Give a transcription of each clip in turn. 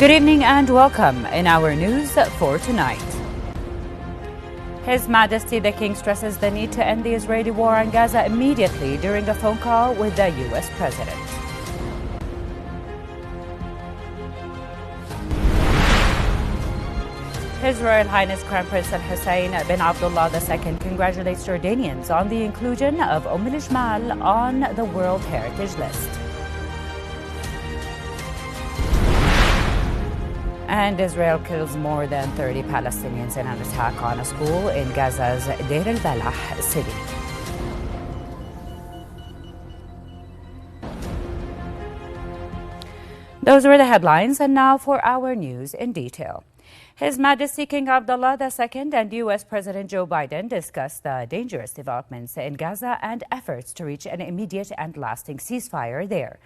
Good evening and welcome in our news for tonight. His Majesty the King stresses the need to end the Israeli war on Gaza immediately during a phone call with the U.S. President. His Royal Highness Crown Prince Al-Hussein bin Abdullah II congratulates Jordanians on the inclusion of al-Ijmal on the World Heritage List. And Israel kills more than 30 Palestinians in an attack on a school in Gaza's Deir al-Balah city. Those were the headlines, and now for our news in detail. His Majesty King Abdullah II and U.S. President Joe Biden discussed the dangerous developments in Gaza and efforts to reach an immediate and lasting ceasefire there.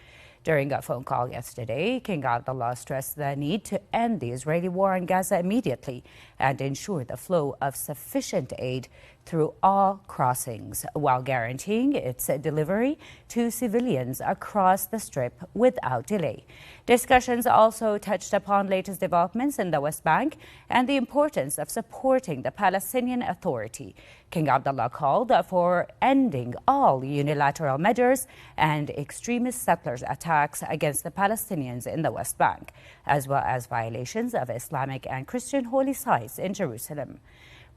During a phone call yesterday, King Abdullah stressed the need to end the Israeli war on Gaza immediately and ensure the flow of sufficient aid through all crossings, while guaranteeing its delivery to civilians across the Strip without delay. Discussions also touched upon latest developments in the West Bank and the importance of supporting the Palestinian Authority. King Abdullah called for ending all unilateral measures and extremist settlers' attacks against the Palestinians in the West Bank, as well as violations of Islamic and Christian holy sites in Jerusalem.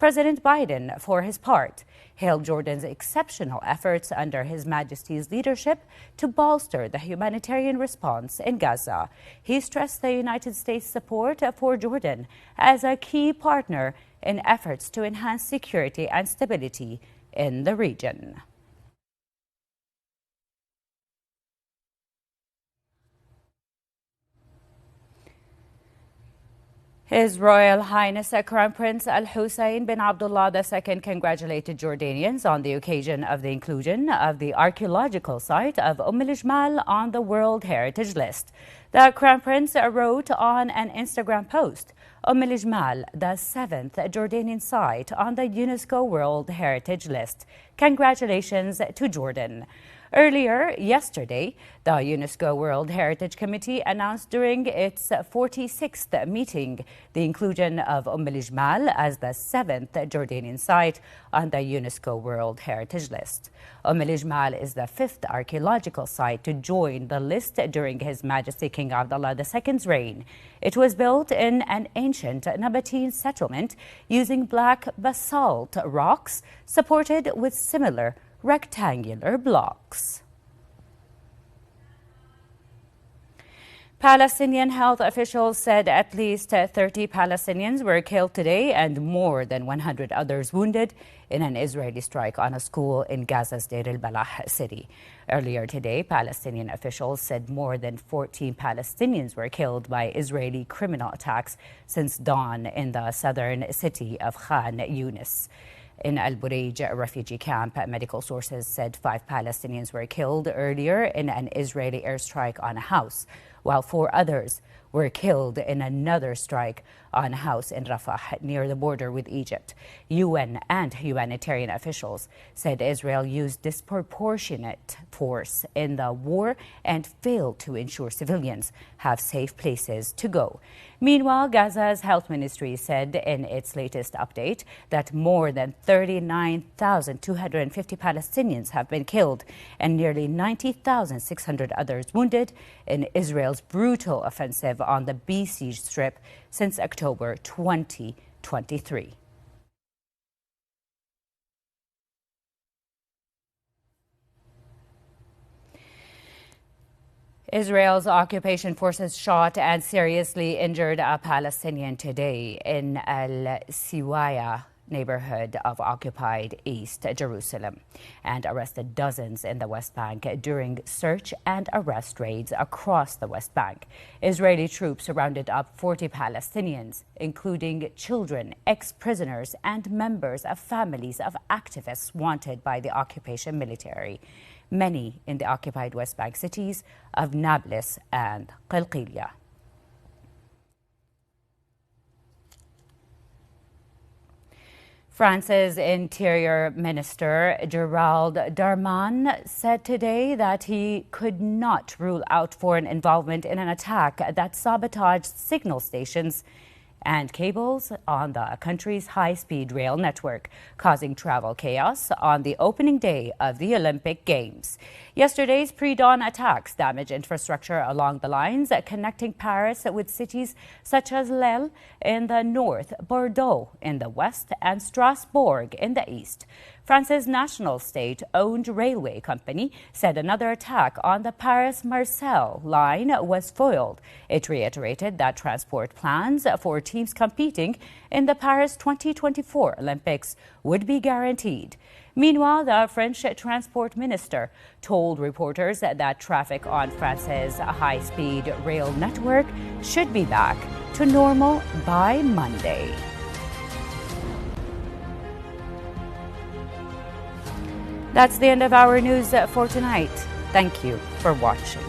President Biden, for his part, hailed Jordan's exceptional efforts under His Majesty's leadership to bolster the humanitarian response in Gaza. He stressed the United States' support for Jordan as a key partner in efforts to enhance security and stability in the region. His Royal Highness Crown Prince Al-Hussein bin Abdullah II congratulated Jordanians on the occasion of the inclusion of the archaeological site of al-Ijmal on the World Heritage List. The Crown Prince wrote on an Instagram post, al-Ijmal, the 7th Jordanian site on the UNESCO World Heritage List. Congratulations to Jordan. Earlier yesterday, the UNESCO World Heritage Committee announced during its 46th meeting the inclusion of al-Ijmal as the 7th Jordanian site on the UNESCO World Heritage List. al-Ijmal is the 5th archaeological site to join the list during His Majesty King Abdullah II's reign. It was built in an ancient Nabatean settlement using black basalt rocks supported with similar rectangular blocks. Palestinian health officials said at least 30 Palestinians were killed today and more than 100 others wounded in an Israeli strike on a school in Gaza's Deir al-Balah city. Earlier today, Palestinian officials said more than 14 Palestinians were killed by Israeli criminal attacks since dawn in the southern city of Khan Yunis. In Al-Bureij refugee camp, medical sources said 5 Palestinians were killed earlier in an Israeli airstrike on a house, while 4 others were killed in another strike on a house in Rafah near the border with Egypt. UN and humanitarian officials said Israel used disproportionate force in the war and failed to ensure civilians have safe places to go. Meanwhile, Gaza's health ministry said in its latest update that more than 39,250 Palestinians have been killed and nearly 90,600 others wounded in Israel's brutal offensive on the besieged Strip since October 2023. Israel's occupation forces shot and seriously injured a Palestinian today in Al-Siwaya neighborhood of occupied East Jerusalem and arrested dozens in the West Bank during search and arrest raids across the West Bank. Israeli troops rounded up 40 Palestinians, including children, ex-prisoners, and members of families of activists wanted by the occupation military, many in the occupied West Bank cities of Nablus and Qalqilia. France's Interior Minister Gerald Darmanin said today that he could not rule out foreign involvement in an attack that sabotaged signal stations and cables on the country's high-speed rail network, causing travel chaos on the opening day of the Olympic Games. Yesterday's pre-dawn attacks damaged infrastructure along the lines connecting Paris with cities such as Lille in the north, Bordeaux in the west, and Strasbourg in the east. France's national state-owned railway company said another attack on the Paris-Marseille line was foiled. It reiterated that transport plans for teams competing in the Paris 2024 Olympics would be guaranteed. Meanwhile, the French transport minister told reporters that traffic on France's high-speed rail network should be back to normal by Monday. That's the end of our news for tonight. Thank you for watching.